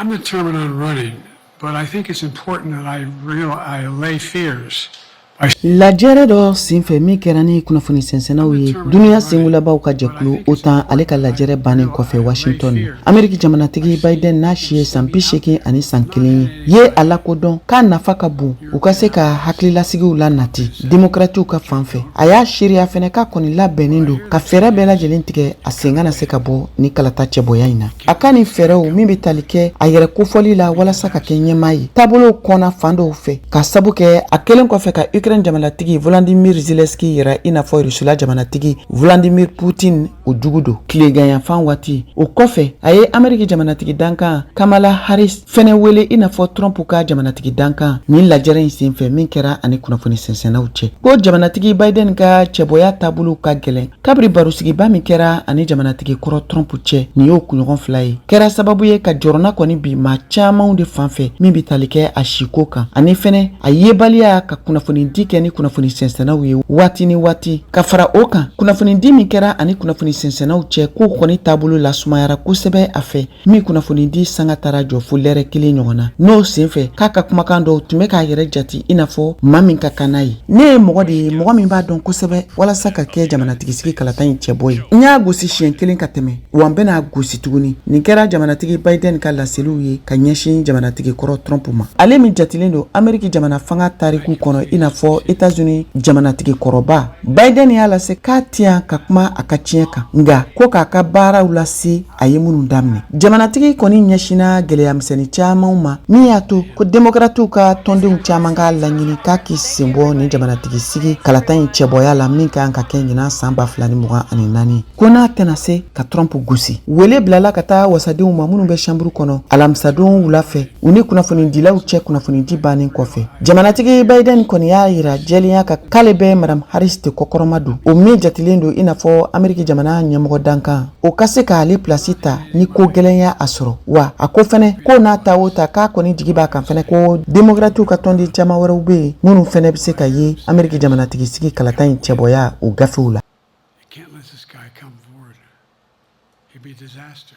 I'm determined on running, but I think it's important that I lay fears. Lajɛrɛ dɔ senfɛ min kɛra ni kunnafoni sɛnsɛnnaw ye duniya sengulabaw ka jɛkulu OTAN ale ka lajɛrɛ bannen kɔfɛ Washington. Ameriki jamanatigi Biden n'a si ye san 80 ani san 1 ye a lakodɔn k'a nafa ka bon u ka se ka hakililasigiw la nati demokratiw ka fanfɛ. A y'a seereya fɛnɛ k'a kɔni labɛnnen don ka fɛɛrɛ bɛɛ lajɛlen tigɛ a sen kana se ka bɔ ni kalata cɛbɔya in na. A ka nin fɛɛrɛw min bɛ tali kɛ a yɛrɛ kofɔli la walasa ka kɛ ɲɛmaa ye. Taabolow kɔnna fan dɔw fɛ ka sabu kɛ a kelen kɔfɛ ka Ukraine jamanatigi Volodymyr Zelensky yira i n'a fɔ Rusula jamanatigi Vladimir Putin o jugu don tileganyanfan waati. O kɔfɛ a ye Ameriki jamanatigi dankan Kamala Harris fɛnɛ wele i n'a fɔ Trump ka jamanatigi dankan nin lajɛrɛ in senfɛ min kɛra ani kunnafoni sɛnsɛnnaw cɛ. Ko jamanatigi Biden ka cɛbɔya taabolo ka gɛlɛn kabiri barosigiba min kɛra ani jamanatigi kɔrɔ Trump cɛ nin y'o kunɲɔgɔn fila ye kɛra sababu ye ka jɔrɔna kɔni bi maa camanw de fanfɛ min bi tali kɛ a siko kan ani fɛnɛ a yebaliya ka kunnafoni di kɛ ni kunnafoni sɛnsɛnnaw ye waati ni waati ka fara o kan kunnafoni di min kɛra ani kunnafoni sɛnsɛnnaw cɛ k'o kɔni taabolo la sumayara kosɛbɛ a fɛ min kunnafoni di sanga taara jɔ fo lɛrɛ kelen ɲɔgɔn na n'o senfɛ k'a ka kumakan dɔw tun bɛ k'a yɛrɛ jati i n'a fɔ maa min ka kan n'a ye ne ye mɔgɔ de ye mɔgɔ min b'a dɔn kosɛbɛ walasa ka kɛ jamanatigisi kalata in cɛbɔ ye n y'a gosi siɲɛ kelen ka tɛmɛ wa n bɛna gosi tuguni nin kɛra jamanatigi Biden ka laseliw ye ka ɲɛsin jamanatigi kɔrɔ Trump ma ale min jatilen don Ameriki jamana fanga tariku kɔnɔ i n'a fɔ États-Unis jamanatigi kɔrɔba Biden y'a lase k'a tiɲɛ ka kuma a ka tiɲɛ kan nka ko k'a ka baaraw lase a ye minnu daminɛ jamanatigi kɔni ɲɛsina gɛlɛyamisɛnnin camanw ma min y'a to ko demokratiw ka tɔndenw caman k'a laɲini k'a k'i sen bɔ ni jamanatigi sigi kalata in cɛbɔya la min kan ka kɛ ɲinan san 2024 ko n'a tɛna se ka Trump gosi wele bilala ka taa wasadenw ma minnu bɛ chambre kɔnɔ alamisadon wula fɛ u ni kunnafonidilaw cɛ kunnafonidi bannen kɔfɛ jamanatigi Biden kɔni y'a yira jɛlenya ka k'ale bɛ Madame Harris de kɔkɔrɔma don o min jatilen don i n'a fɔ Ameriki jamana ɲɛmɔgɔ dankan o ka se k'ale plasi ta ni ko gɛlɛnya a sɔrɔ wa a ko fɛnɛ ko n'a ta o ta k'a kɔni jigi b'a kan fɛnɛ ko demokratiw ka tɔnden caman wɛrɛw bɛ yen minnu fɛnɛ bɛ se ka ye Ameriki jamanatigi sigi kalata in cɛbɔya o gafew la. You can't let this guy come forward. He'd be a disaster.